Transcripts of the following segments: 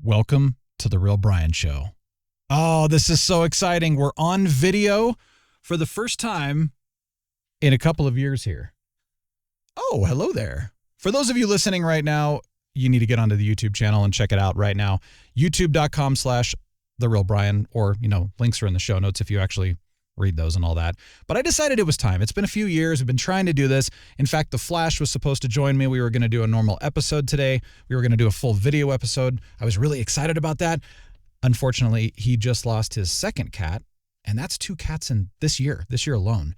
Welcome to The Real Brian Show. Oh, this is so exciting. We're on video for the first time in a couple of years here. Oh, hello there. For those of you listening right now, you need to get onto the YouTube channel and check it out right now. YouTube.com/TheRealBrian, or, links are in the show notes if you actually read those and all that. But I decided it was time. It's been a few years. We've been trying to do this. In fact, The Flash was supposed to join me. We were going to do a normal episode today. We were going to do a full video episode. I was really excited about that. Unfortunately, he just lost his second cat, and that's 2 cats in this year alone.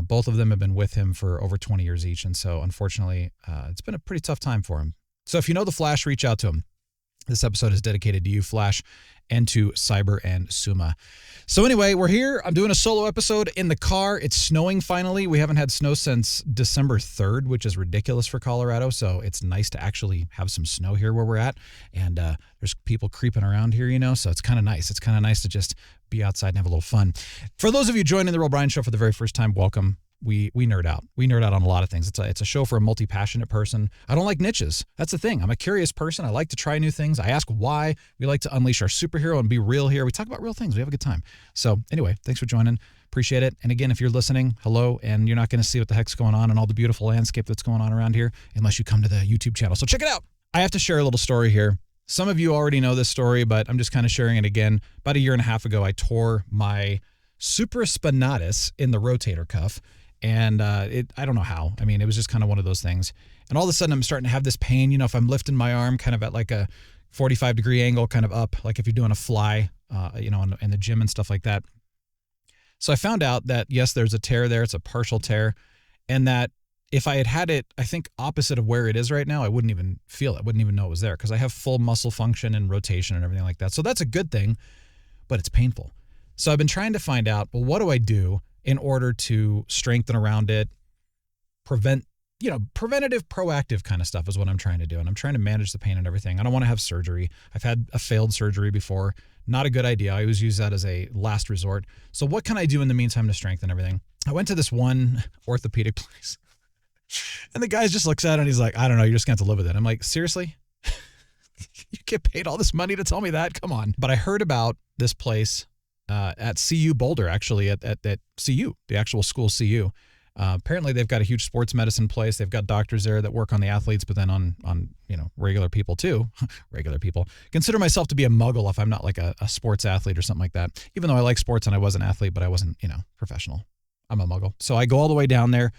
Both of them have been with him for over 20 years each, and so unfortunately, it's been a pretty tough time for him. So if you know The Flash, reach out to him. This episode is dedicated to you, Flash, and to Siber and Suma. So anyway, we're here. I'm doing a solo episode in the car. It's snowing finally. We haven't had snow since December 3rd, which is ridiculous for Colorado. So it's nice to actually have some snow here where we're at. And there's people creeping around here, so it's kind of nice. It's kind of nice to just be outside and have a little fun. For those of you joining The Real Brian Show for the very first time, welcome. We nerd out. We nerd out on a lot of things. It's a show for a multi-passionate person. I don't like niches. That's the thing. I'm a curious person. I like to try new things. I ask why. We like to unleash our superhero and be real here. We talk about real things. We have a good time. So anyway, thanks for joining. Appreciate it. And again, if you're listening, hello, and you're not going to see what the heck's going on and all the beautiful landscape that's going on around here unless you come to the YouTube channel. So check it out. I have to share a little story here. Some of you already know this story, but I'm just kind of sharing it again. About a year and a half ago, I tore my supraspinatus in the rotator cuff. And I don't know how. I mean, it was just kind of one of those things. And all of a sudden, I'm starting to have this pain. If I'm lifting my arm kind of at like a 45-degree angle, kind of up, like if you're doing a fly, in the gym and stuff like that. So I found out that, yes, there's a tear there. It's a partial tear. And that if I had it, I think, opposite of where it is right now, I wouldn't even feel it. I wouldn't even know it was there because I have full muscle function and rotation and everything like that. So that's a good thing, but it's painful. So I've been trying to find out, well, what do I do in order to strengthen around it, preventative, proactive kind of stuff is what I'm trying to do. And I'm trying to manage the pain and everything. I don't want to have surgery. I've had a failed surgery before. Not a good idea. I always use that as a last resort. So what can I do in the meantime to strengthen everything? I went to this one orthopedic place and the guy just looks at it and he's like, I don't know, you're just going to have to live with it. I'm like, seriously? You get paid all this money to tell me that? Come on. But I heard about this place at CU Boulder, actually, at CU, the actual school CU. Apparently, they've got a huge sports medicine place. They've got doctors there that work on the athletes, but then on regular people too. Regular people. Consider myself to be a muggle if I'm not like a sports athlete or something like that. Even though I like sports and I was an athlete, but I wasn't, professional. I'm a muggle. So I go all the way down there.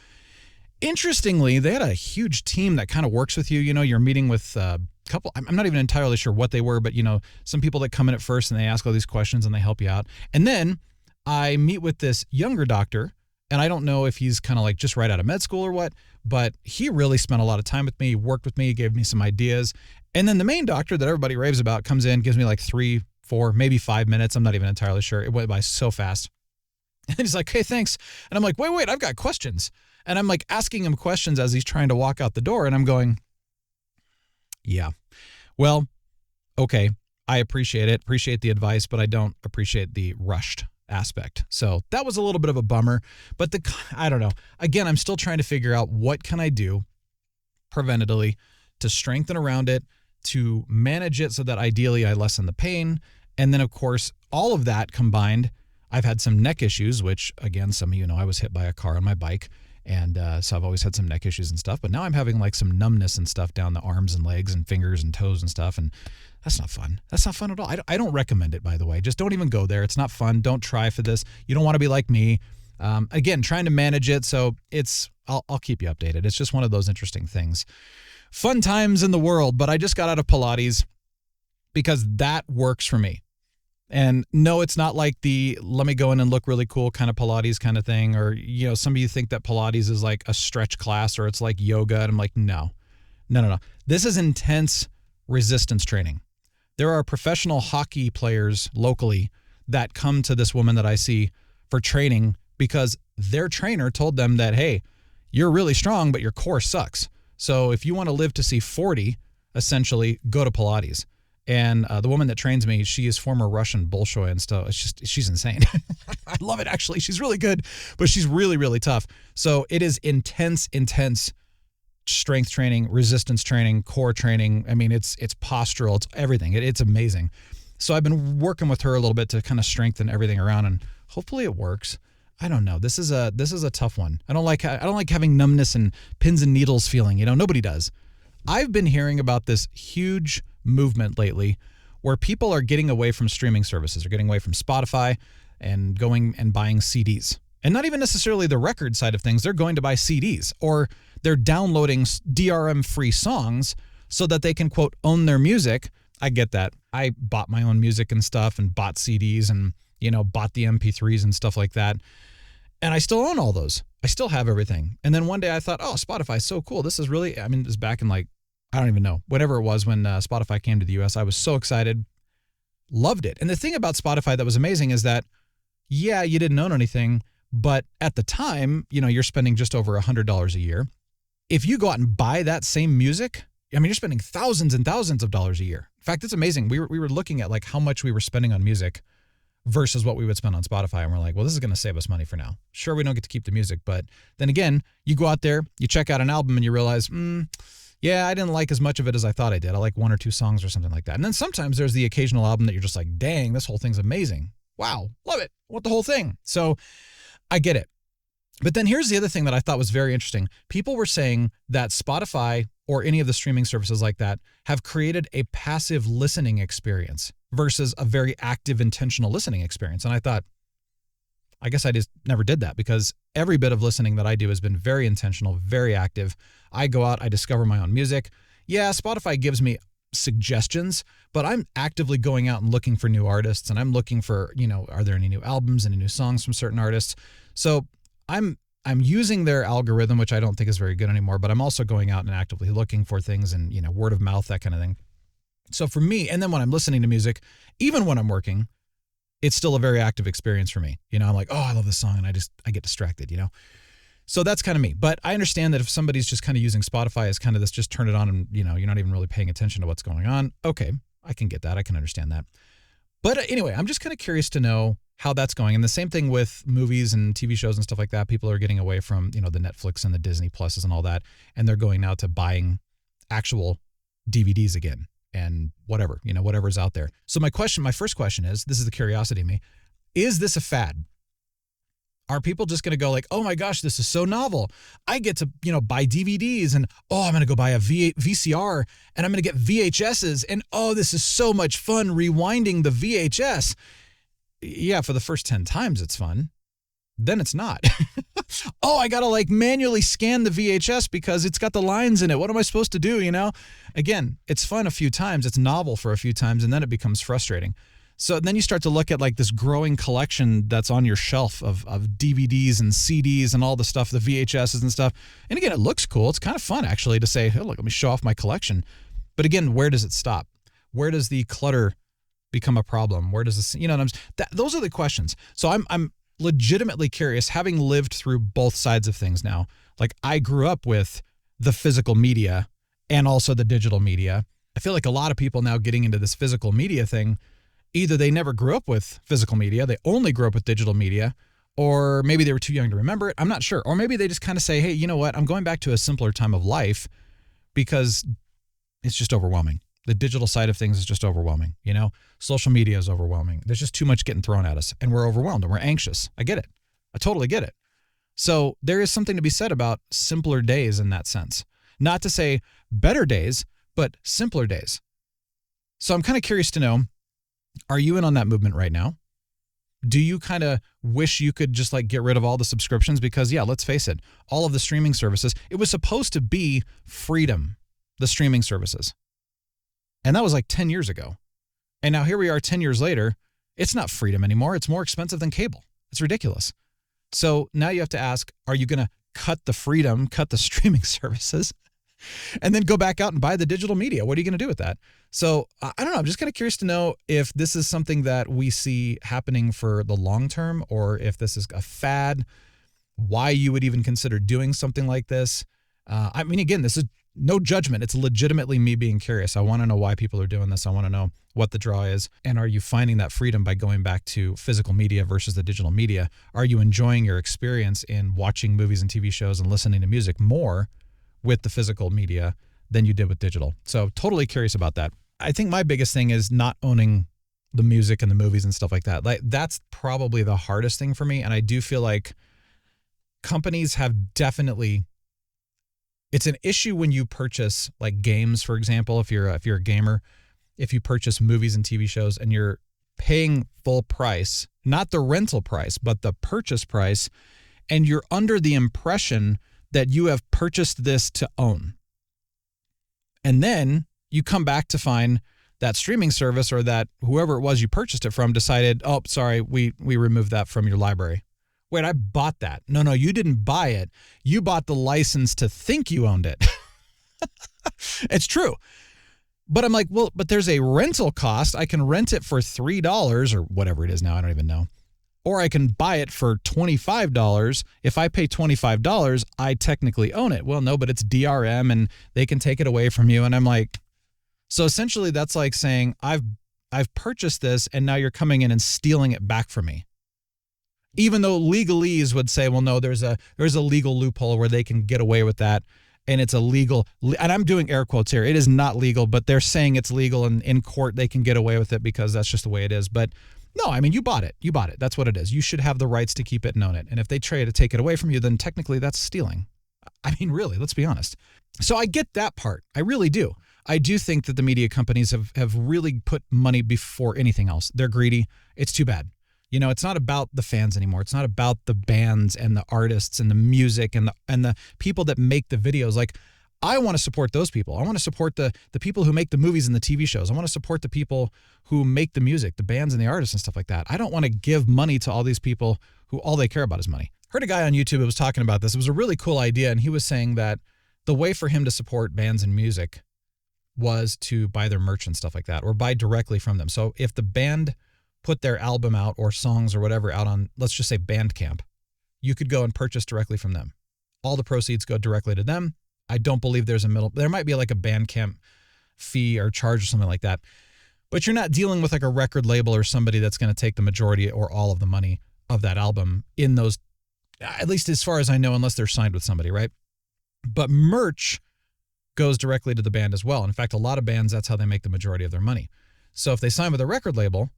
Interestingly, they had a huge team that kind of works with you. You're meeting with couple, I'm not even entirely sure what they were, but some people that come in at first and they ask all these questions and they help you out. And then I meet with this younger doctor, and I don't know if he's kind of like just right out of med school or what, but he really spent a lot of time with me, worked with me, gave me some ideas. And then the main doctor that everybody raves about comes in, gives me like 3, 4, maybe 5 minutes. I'm not even entirely sure. It went by so fast. And he's like, hey, thanks. And I'm like, wait, I've got questions. And I'm like asking him questions as he's trying to walk out the door. And I'm going, yeah, well, okay, I appreciate it. Appreciate the advice, but I don't appreciate the rushed aspect. So that was a little bit of a bummer, but I don't know. Again, I'm still trying to figure out what can I do preventatively to strengthen around it, to manage it so that ideally I lessen the pain. And then, of course, all of that combined, I've had some neck issues, which, again, some of you know I was hit by a car on my bike. And so I've always had some neck issues and stuff. But now I'm having like some numbness and stuff down the arms and legs and fingers and toes and stuff. And that's not fun. That's not fun at all. I don't recommend it, by the way. Just don't even go there. It's not fun. Don't try for this. You don't want to be like me. Again, trying to manage it. So I'll keep you updated. It's just one of those interesting things. Fun times in the world. But I just got out of Pilates because that works for me. And no, it's not like the let me go in and look really cool kind of Pilates kind of thing. Or, some of you think that Pilates is like a stretch class or it's like yoga. And I'm like, no. This is intense resistance training. There are professional hockey players locally that come to this woman that I see for training because their trainer told them that, hey, you're really strong, but your core sucks. So if you want to live to see 40, essentially, go to Pilates. And the woman that trains me, she is former Russian Bolshoi and stuff. She's insane. I love it, actually. She's really good, but she's really, really tough. So it is intense strength training, resistance training, core training. I mean, it's postural, it's everything. It's amazing. So I've been working with her a little bit to kind of strengthen everything around, and hopefully it works. I don't know. This is a tough one. I don't like having numbness and pins and needles feeling. Nobody does. I've been hearing about this huge movement lately where people are getting away from streaming services, or getting away from Spotify and going and buying CDs. And not even necessarily the record side of things. They're going to buy CDs, or they're downloading DRM-free songs so that they can, quote, own their music. I get that. I bought my own music and stuff, and bought CDs, and, bought the MP3s and stuff like that. And I still own all those. I still have everything. And then one day I thought, oh, Spotify is so cool. This is really, this is back in I don't even know, whatever it was when Spotify came to the US. I was so excited. Loved it. And the thing about Spotify that was amazing is that, yeah, you didn't own anything, but at the time, you're spending just over $100 a year. If you go out and buy that same music, you're spending thousands and thousands of dollars a year. In fact, it's amazing. We were looking at how much we were spending on music versus what we would spend on Spotify. And we're like, well, this is going to save us money for now. Sure, we don't get to keep the music, but then again, you go out there, you check out an album, and you realize, yeah, I didn't like as much of it as I thought I did. I like one or two songs or something like that. And then sometimes there's the occasional album that you're just like, dang, this whole thing's amazing. Wow, love it. I want the whole thing. So I get it. But then here's the other thing that I thought was very interesting. People were saying that Spotify or any of the streaming services like that have created a passive listening experience versus a very active, intentional listening experience. And I thought, I guess I just never did that, because every bit of listening that I do has been very intentional, very active. I go out, I discover my own music. Yeah, Spotify gives me suggestions, but I'm actively going out and looking for new artists, and I'm looking for, are there any new albums, any new songs from certain artists? So I'm using their algorithm, which I don't think is very good anymore, but I'm also going out and actively looking for things, and, word of mouth, that kind of thing. So for me, and then when I'm listening to music, even when I'm working, it's still a very active experience for me. I'm like, oh, I love this song, and I get distracted, So that's kind of me. But I understand that if somebody's just kind of using Spotify as kind of this, just turn it on and, you're not even really paying attention to what's going on. Okay, I can get that. I can understand that. But anyway, I'm just kind of curious to know how that's going. And the same thing with movies and TV shows and stuff like that. People are getting away from, the Netflix and the Disney Pluses and all that. And they're going now to buying actual DVDs again and whatever, whatever's out there. So my first question is, this is the curiosity of me, is this a fad? Are people just going to go like, oh my gosh, this is so novel. I get to, buy DVDs, and, oh, I'm going to go buy a VCR, and I'm going to get VHSs, and, oh, this is so much fun rewinding the VHS. Yeah, for the first 10 times it's fun. Then it's not. Oh, I got to manually scan the VHS because it's got the lines in it. What am I supposed to do, Again, it's fun a few times. It's novel for a few times, and then it becomes frustrating. So then you start to look at this growing collection that's on your shelf of DVDs and CDs and all the stuff, the VHSs and stuff. And again, it looks cool. It's kind of fun actually to say, hey, look, let me show off my collection. But again, where does it stop? Where does the clutter become a problem? Where does this, those are the questions. So I'm legitimately curious, having lived through both sides of things now. I grew up with the physical media and also the digital media. I feel like a lot of people now getting into this physical media thing, either they never grew up with physical media, they only grew up with digital media, or maybe they were too young to remember it. I'm not sure. Or maybe they just kind of say, hey, you know what? I'm going back to a simpler time of life because it's just overwhelming. The digital side of things is just overwhelming. Social media is overwhelming. There's just too much getting thrown at us, and we're overwhelmed and we're anxious. I get it. I totally get it. So there is something to be said about simpler days in that sense. Not to say better days, but simpler days. So I'm kind of curious to know, are you in on that movement right now? Do you kind of wish you could just get rid of all the subscriptions? Because yeah, let's face it, all of the streaming services, it was supposed to be freedom, the streaming services. And that was 10 years ago. And now here we are 10 years later, it's not freedom anymore. It's more expensive than cable. It's ridiculous. So now you have to ask, are you going to cut the freedom, cut the streaming services, and then go back out and buy the digital media? What are you going to do with that? So I don't know. I'm just kind of curious to know if this is something that we see happening for the long term, or if this is a fad, why you would even consider doing something like this. Again, this is no judgment. It's legitimately me being curious. I want to know why people are doing this. I want to know what the draw is. And are you finding that freedom by going back to physical media versus the digital media? Are you enjoying your experience in watching movies and TV shows and listening to music more with the physical media than you did with digital. So totally curious about that. I think my biggest thing is not owning the music and the movies and stuff like that. Like, that's probably the hardest thing for me. And I do feel like companies have definitely, it's an issue when you purchase like games, for example, if you're a gamer, if you purchase movies and TV shows and you're paying full price, not the rental price, but the purchase price, and you're under the impression that you have purchased this to own. And then you come back to find that streaming service or that whoever it was you purchased it from decided, oh, sorry, we removed that from your library. Wait, I bought that. No, you didn't buy it. You bought the license to think you owned it. It's true. But I'm like, well, but there's a rental cost. I can rent it for $3 or whatever it is now. I don't even know. Or I can buy it for $25. If I pay $25, I technically own it. Well, no, but it's DRM and they can take it away from you. And I'm like, so essentially that's like saying I've purchased this and now you're coming in and stealing it back from me. Even though legalese would say, well, no, there's a legal loophole where they can get away with that. And it's illegal. And I'm doing air quotes here. It is not legal, but they're saying it's legal, and in court they can get away with it because that's just the way it is. But no, I mean, you bought it. You bought it. That's what it is. You should have the rights to keep it and own it. And if they try to take it away from you, then technically that's stealing. I mean, really, let's be honest. So I get that part. I really do. I do think that the media companies have really put money before anything else. They're greedy. It's too bad. You know, it's not about the fans anymore. It's not about the bands and the artists and the music and the people that make the videos. Like, I want to support those people. I want to support the people who make the movies and the TV shows. I want to support the people who make the music, the bands and the artists and stuff like that. I don't want to give money to all these people who all they care about is money. Heard a guy on YouTube who was talking about this. It was a really cool idea, and he was saying that the way for him to support bands and music was to buy their merch and stuff like that, or buy directly from them. So if the band put their album out or songs or whatever out on, let's just say Bandcamp, you could go and purchase directly from them. All the proceeds go directly to them. I don't believe there's a middle. There might be like a Bandcamp fee or charge or something like that. But you're not dealing with like a record label or somebody that's going to take the majority or all of the money of that album in those, at least as far as I know, unless they're signed with somebody, right? But merch goes directly to the band as well. In fact, a lot of bands, that's how they make the majority of their money. So if they sign with a record label,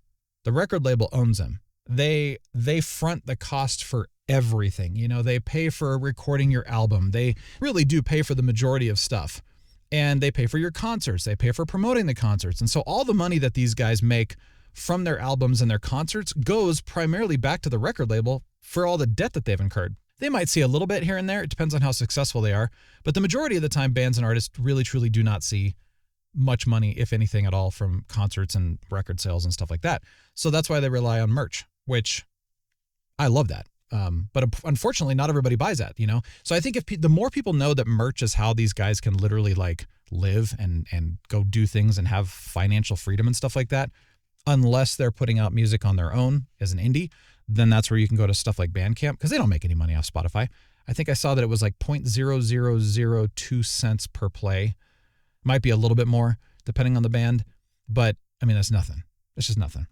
the record label owns them. They front the cost for everything. You know, they pay for recording your album. They really do pay for the majority of stuff. And they pay for your concerts. They pay for promoting the concerts. And so all the money that these guys make from their albums and their concerts goes primarily back to the record label for all the debt that they've incurred. They might see a little bit here and there. It depends on how successful they are. But the majority of the time, bands and artists really, truly do not see much money, if anything at all, from concerts and record sales and stuff like that. So that's why they rely on merch, which I love that. But unfortunately, not everybody buys that, you know? So I think if the more people know that merch is how these guys can literally like live and go do things and have financial freedom and stuff like that, unless they're putting out music on their own as an indie, then that's where you can go to stuff like Bandcamp, because they don't make any money off Spotify. I think I saw that it was like 0.0002 cents per play. Might be a little bit more depending on the band, but I mean, that's nothing. It's just nothing.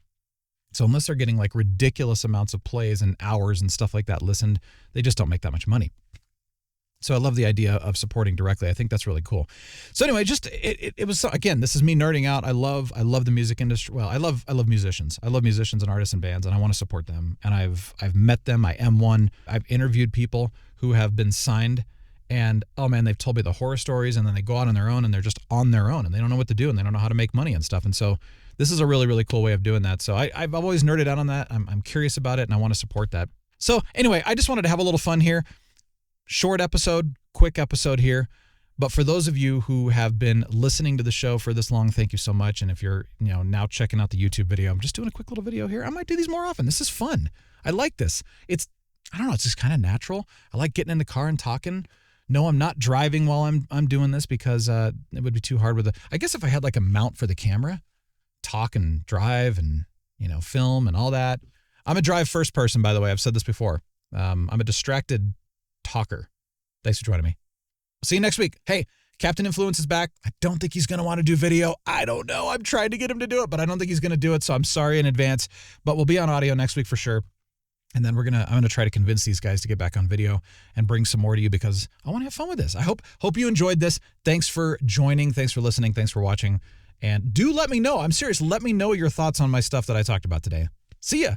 So unless they're getting like ridiculous amounts of plays and hours and stuff like that listened, they just don't make that much money. So I love the idea of supporting directly. I think that's really cool. So anyway, just it was, again, this is me nerding out. I love the music industry. Well, I love musicians. I love musicians and artists and bands, and I want to support them. And I've met them. I am one. I've interviewed people who have been signed. And, oh man, they've told me the horror stories, and then they go out on their own and they're just on their own and they don't know what to do and they don't know how to make money and stuff. And so this is a really, really cool way of doing that. So I've always nerded out on that. I'm curious about it and I want to support that. So anyway, I just wanted to have a little fun here. Short episode, quick episode here. But for those of you who have been listening to the show for this long, thank you so much. And if you're, now checking out the YouTube video, I'm just doing a quick little video here. I might do these more often. This is fun. I like this. I don't know, it's just kind of natural. I like getting in the car and talking. No, I'm not driving while I'm doing this because it would be too hard I guess if I had like a mount for the camera, talk and drive and, film and all that. I'm a drive first person, by the way. I've said this before. I'm a distracted talker. Thanks for joining me. See you next week. Hey, Captain Influence is back. I don't think he's going to want to do video. I don't know. I'm trying to get him to do it, but I don't think he's going to do it. So I'm sorry in advance, but we'll be on audio next week for sure. And then I'm gonna try to convince these guys to get back on video and bring some more to you because I want to have fun with this. I hope you enjoyed this. Thanks for joining. Thanks for listening. Thanks for watching. And do let me know. I'm serious. Let me know your thoughts on my stuff that I talked about today. See ya.